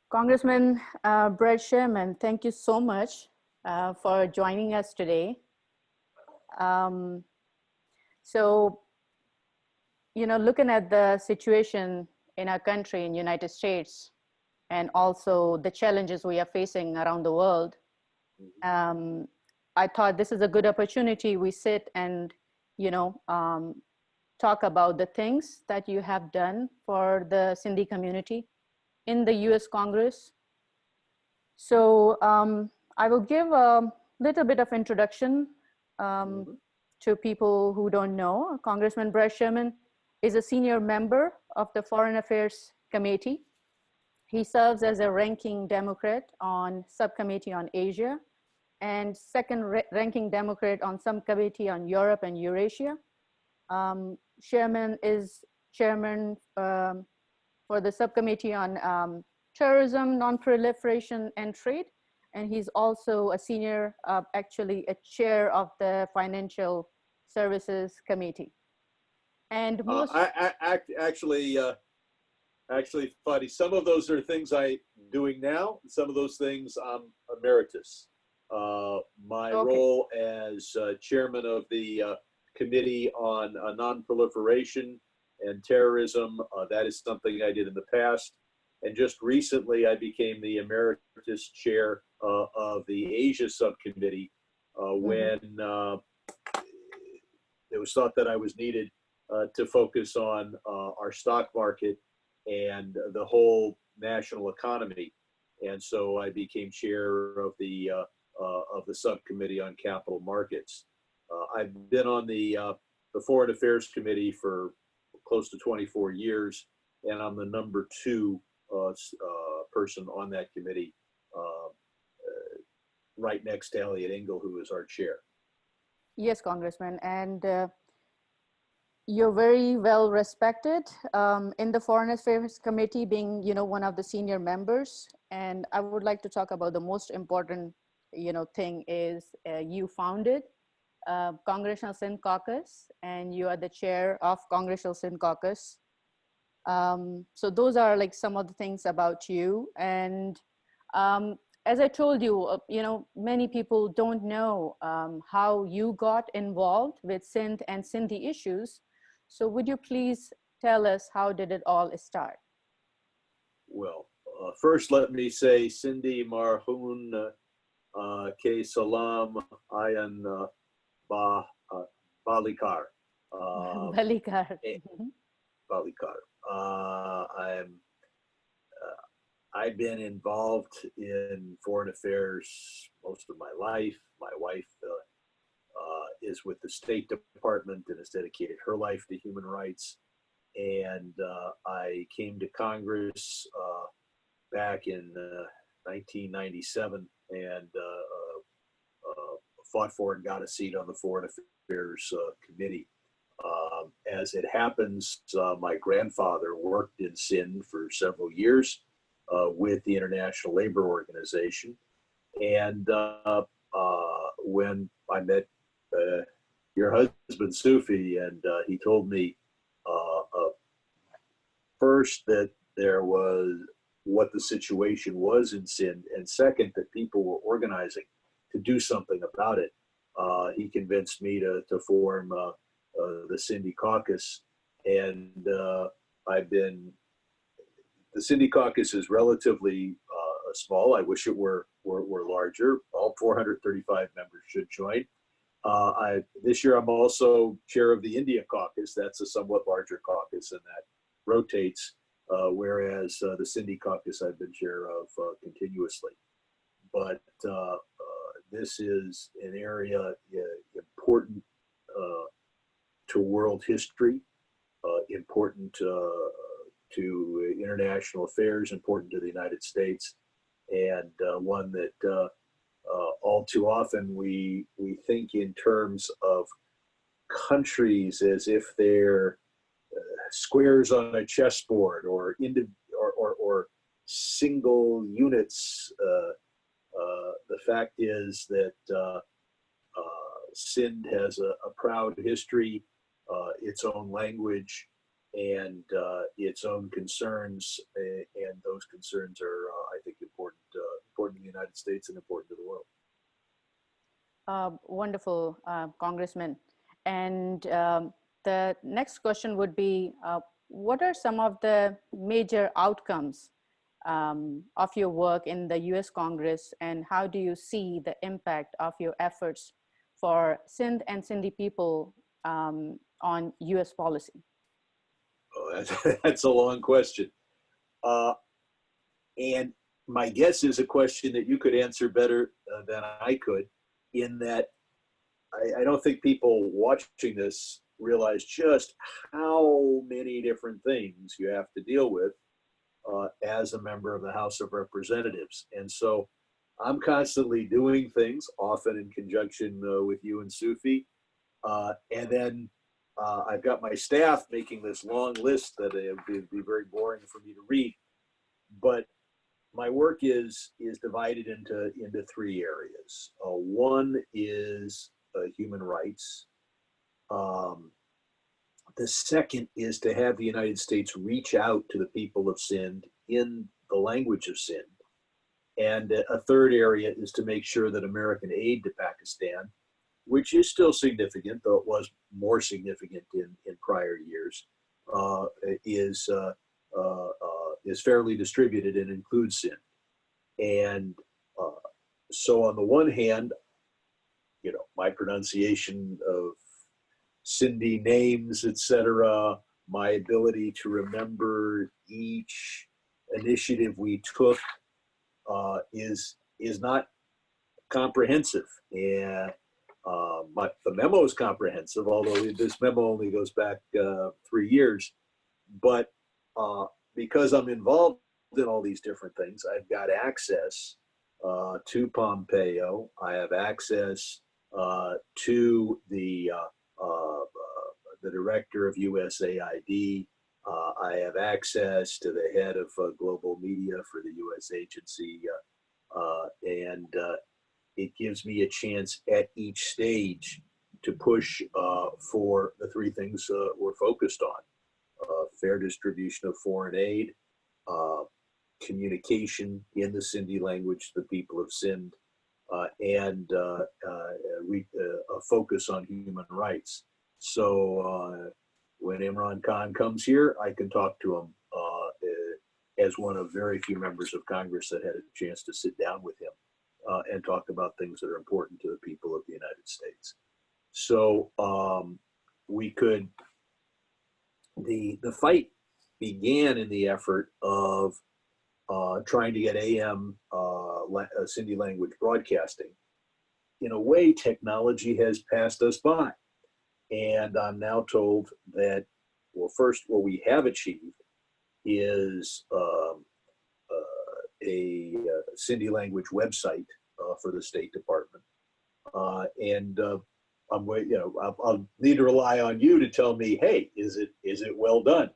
Congressman Brett Sherman, thank you so much for joining us today. Um, so, looking at the situation in our country, in the United States, and also the challenges we are facing around the world, I thought this is a good opportunity. We sit and, talk about the things that you have done for the Sindhi community in the US Congress. So I will give a little bit of introduction to people who don't know. Congressman Brett Sherman is a senior member of the Foreign Affairs Committee. He serves as a ranking Democrat on Subcommittee on Asia and second ranking Democrat on Subcommittee on Europe and Eurasia. Sherman is chairman for the Subcommittee on Terrorism, Non-Proliferation and Trade. And he's also a senior, actually a chair of the Financial Services Committee. And most- Actually, Fadi, some of those are things I'm doing now. Some of those things I'm emeritus. My role as chairman of the Committee on Non-Proliferation and Terrorism, that is something I did in the past. And just recently, I became the emeritus chair of the Asia Subcommittee when it was thought that I was needed to focus on our stock market and the whole national economy. And so I became chair of the subcommittee on capital markets. I've been on the Foreign Affairs Committee for close to 24 years, and I'm the number 2 person on that committee, right next to Elliot Engel, who is our chair. Yes, Congressman, and you're very well respected in the Foreign Affairs Committee, being one of the senior members. And I would like to talk about the most important thing is you founded Congressional Sindh Caucus, and you are the chair of Congressional Sindh Caucus. So those are like some of the things about you. And as I told you, many people don't know how you got involved with Sindh and Sindhi issues. So would you please tell us, how did it all start? Well, first let me say Sindhi Marhun Ke Salam Ayan Balikar. Balikar. Balikar. I've been involved in foreign affairs most of my life. My wife is with the State Department and has dedicated her life to human rights. And I came to Congress back in 1997 and fought for and got a seat on the Foreign Affairs Committee. As it happens, my grandfather worked in Sindh for several years with the International Labor Organization. And when I met your husband, Sufi, and he told me first that there was what the situation was in Sindh, and second, that people were organizing to do something about it. He convinced me to form the Sindhi Caucus, and the Sindhi Caucus is relatively small. I wish it were larger. All 435 members should join. This year I'm also chair of the India Caucus. That's a somewhat larger caucus, and that rotates, whereas the Sindhi Caucus I've been chair of continuously. But this is an area important to world history, important to international affairs, important to the United States, and one that all too often we think in terms of countries as if they're squares on a chessboard or single units. The fact is that Sindh has a proud history, its own language, and its own concerns, and those concerns are, I important to the United States and important to the world. Wonderful, Congressman. And the next question would be, what are some of the major outcomes of your work in the US Congress, and how do you see the impact of your efforts for Sindh and Sindhi people on US policy? Oh, that's a long question. And my guess is a question that you could answer better than I could, in that I don't think people watching this realize just how many different things you have to deal with as a member of the House of Representatives. And so I'm constantly doing things, often in conjunction with you and Sufi. And then I've got my staff making this long list that it would be very boring for me to read. But my work is divided into three areas. One is human rights. The second is to have the United States reach out to the people of Sindh in the language of Sindh. And a third area is to make sure that American aid to Pakistan, which is still significant, though it was more significant in prior years, is fairly distributed and includes Sindh. And so on the one hand, you know, my pronunciation of Sindhi names, etc., my ability to remember each initiative we took is not comprehensive. And but the memo is comprehensive, although this memo only goes back 3 years. But because I'm involved in all these different things, I've got access to Pompeo. I have access to the director of USAID. I have access to the head of global media for the U.S. agency, and it gives me a chance at each stage to push for the three things we're focused on: fair distribution of foreign aid, communication in the Sindhi language to the people of Sindh, and a focus on human rights. So when Imran Khan comes here, I can talk to him as one of very few members of Congress that had a chance to sit down with him and talk about things that are important to the people of the United States. So the fight began in the effort of trying to get AM Sindhi language broadcasting. In a way, technology has passed us by. And I'm now told that, well, first, what we have achieved is a Sindhi language website for the State Department. I'm waiting, you know, I'll need to rely on you to tell me, hey, is it well done?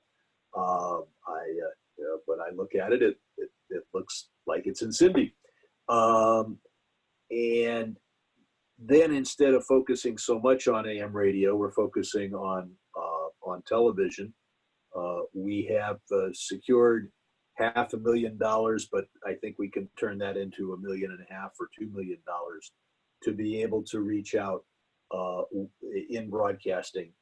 When I look at it, it looks like it's in Sindhi. And then instead of focusing so much on AM radio, we're focusing on television. We have secured $500,000, but I think we can turn that into $1.5 million or $2 million to be able to reach out in broadcasting.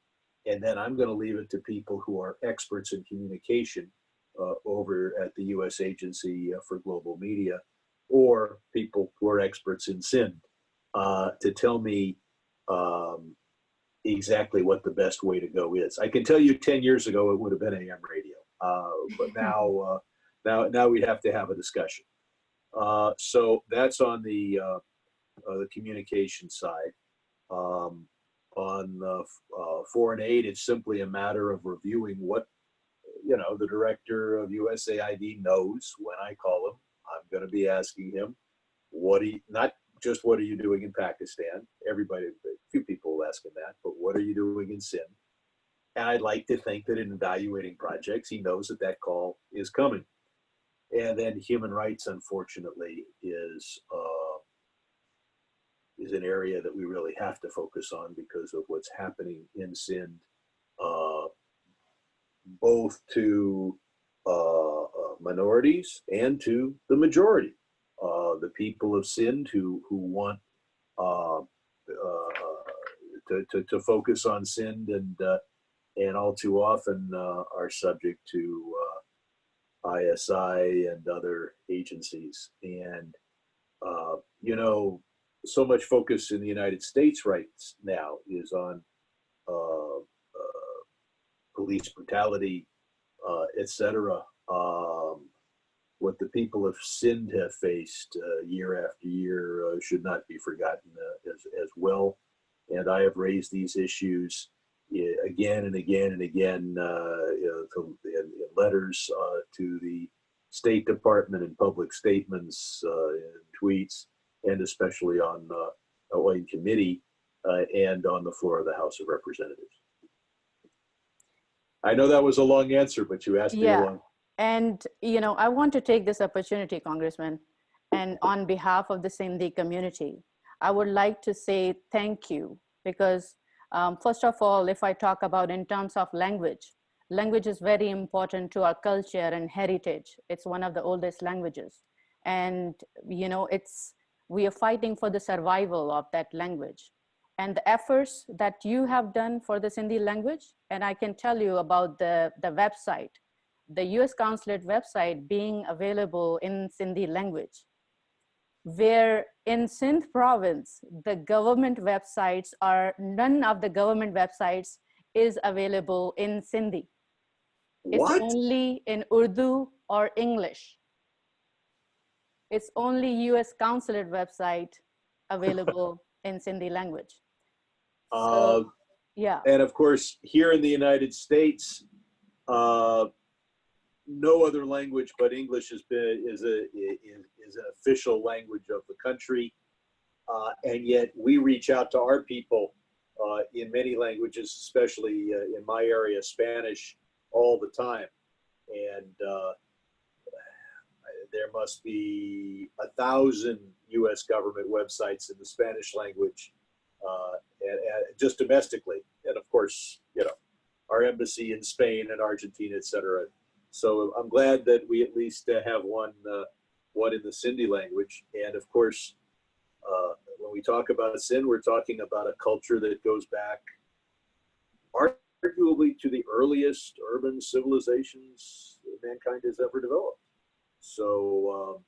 And then I'm going to leave it to people who are experts in communication over at the U.S. Agency for Global Media, or people who are experts in Sindh, to tell me exactly what the best way to go is. I can tell you 10 years ago it would have been AM radio, but now we'd have to have a discussion. So that's on the communication side. On foreign aid, it's simply a matter of reviewing what, you know, the director of USAID knows. When I call him, I'm going to be asking him, not just what are you doing in Pakistan? Everybody, a few people will ask him that, but what are you doing in Sindh? And I'd like to think that in evaluating projects, he knows that call is coming. And then human rights, unfortunately, is an area that we really have to focus on because of what's happening in Sindh, both to minorities and to the majority. the people of Sindh who want to focus on Sindh and all too often are subject to ISI and other agencies. And, you know, so much focus in the United States right now is on police brutality, etc. What the people of Sindh have faced year after year should not be forgotten as well. And I have raised these issues again and again and again in letters to the State Department and public statements and tweets, and especially on in committee and on the floor of the House of Representatives. I know that was a long answer, but you asked me a long. And, you know, I want to take this opportunity, Congressman, and on behalf of the Sindhi community, I would like to say thank you because first of all, if I talk about in terms of language, language is very important to our culture and heritage. It's one of the oldest languages. And, you know, we are fighting for the survival of that language. And the efforts that you have done for the Sindhi language, and I can tell you about the website, the US Consulate website being available in Sindhi language, where in Sindh province, the government websites none of the government websites is available in Sindhi. What? It's only in Urdu or English. It's only US Consulate website available in Sindhi language. So, yeah. And of course, here in the United States, no other language but English is an official language of the country, and yet we reach out to our people in many languages, especially in my area, Spanish, all the time. And there must be 1,000 U.S. government websites in the Spanish language, and just domestically, and of course, you know, our embassy in Spain and Argentina, etc. So I'm glad that we at least have one in the Sindhi language. And of course, when we talk about Sindh, we're talking about a culture that goes back arguably to the earliest urban civilizations mankind has ever developed. So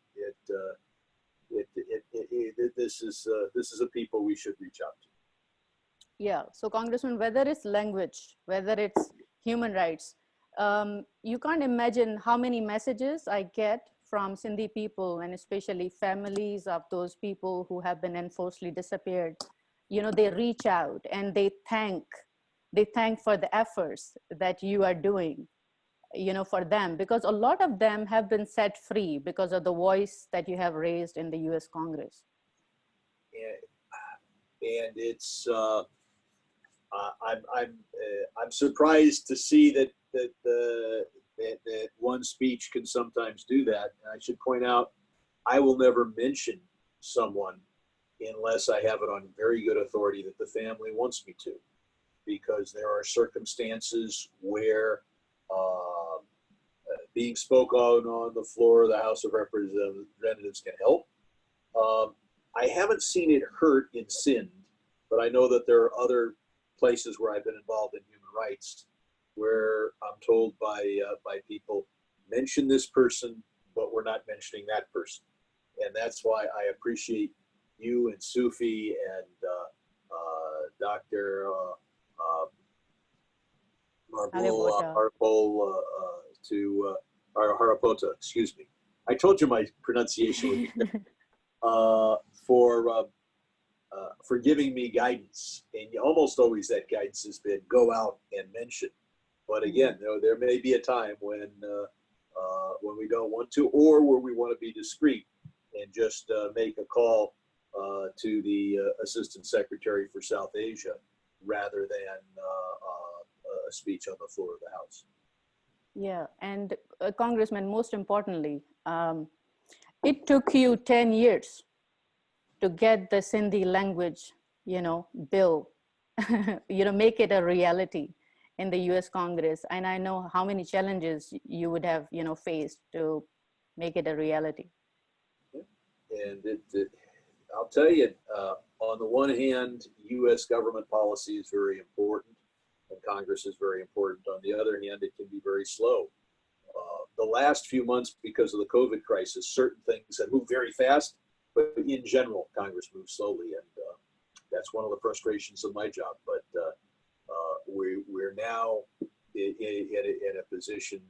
this is a people we should reach out to. Yeah, so Congressman, whether it's language, whether it's human rights, you can't imagine how many messages I get from Sindhi people, and especially families of those people who have been enforcedly disappeared. You know, they reach out and they thank for the efforts that you are doing, you know, for them, because a lot of them have been set free because of the voice that you have raised in the US Congress. And it's I'm surprised to see that one speech can sometimes do that. And I should point out, I will never mention someone unless I have it on very good authority that the family wants me to, because there are circumstances where being spoken on the floor of the House of Representatives can help. I haven't seen it hurt in Sindh, but I know that there are other places where I've been involved in human rights where I'm told by people, mention this person, but we're not mentioning that person. And that's why I appreciate you and Sufi and Dr. Harapota, excuse me. I told you my pronunciation would be for giving me guidance. And almost always that guidance has been go out and mention. But again, there may be a time when we don't want to, or where we want to be discreet and just make a call to the Assistant Secretary for South Asia rather than a speech on the floor of the House. Yeah, and Congressman, most importantly, it took you 10 years to get the Sindhi language, you know, bill, you know, make it a reality in the US Congress. And I know how many challenges you would have, you know, faced to make it a reality. And I'll tell you, on the one hand, U.S. government policy is very important, and Congress is very important. On the other hand, it can be very slow. The last few months, because of the COVID crisis, certain things have moved very fast, but in general, Congress moves slowly, and that's one of the frustrations of my job. But we're now in a position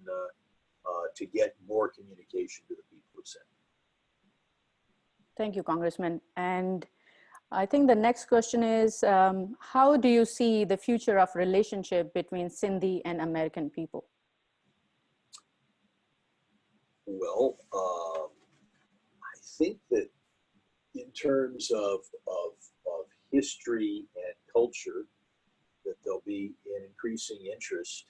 to get more communication to the people of Sindh. Thank you, Congressman. And I think the next question is, how do you see the future of relationship between Sindhi and American people? Well, I think that in terms of history and culture, that there'll be an increasing interest.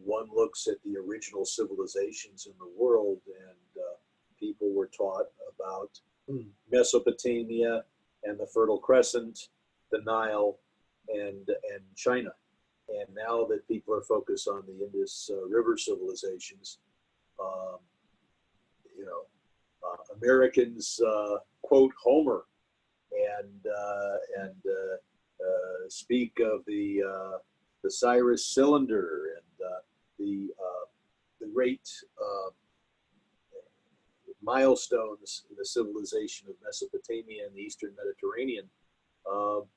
One looks at the original civilizations in the world, and people were taught about Mesopotamia and the Fertile Crescent, the Nile, and China. And now that people are focused on the Indus River civilizations, Americans quote Homer and speak of the Cyrus Cylinder and the great milestones in the civilization of Mesopotamia and the Eastern Mediterranean.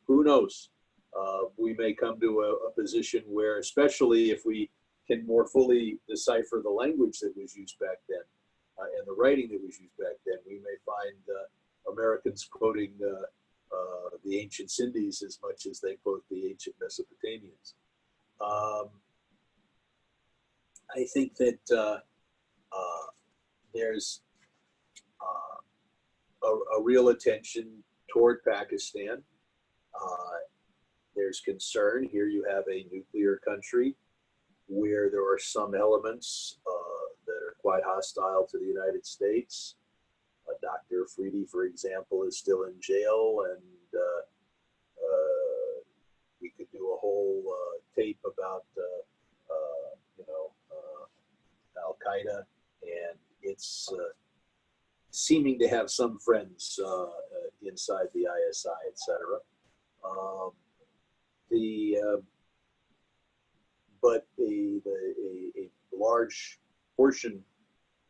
Who knows? We may come to a position where, especially if we can more fully decipher the language that was used back then and the writing that was used back then, we may find Americans quoting the ancient Sindhis as much as they quote the ancient Mesopotamians. I think that there's a real attention toward Pakistan. There's concern. Here you have a nuclear country where there are some elements that are quite hostile to the United States. Dr. Afridi, for example, is still in jail, and we could do a whole tape about Al Qaeda and its seeming to have some friends inside the ISI, etc. But a large portion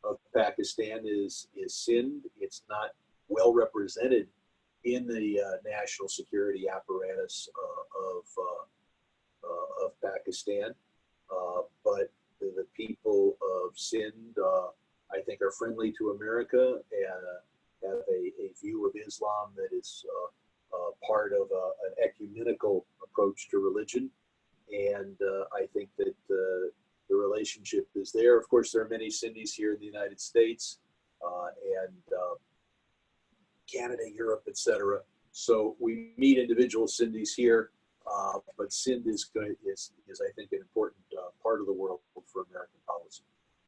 of Pakistan is Sindh. It's not well represented in the national security apparatus of Pakistan, but the people of Sindh, I think, are friendly to America and have a view of Islam that is part of an ecumenical approach to religion. And I think that the relationship is there. Of course, there are many Sindhis here in the United States and Canada, Europe, etc. So we meet individual Sindhis here, but Sindh is I think, an important part of the world for American policy.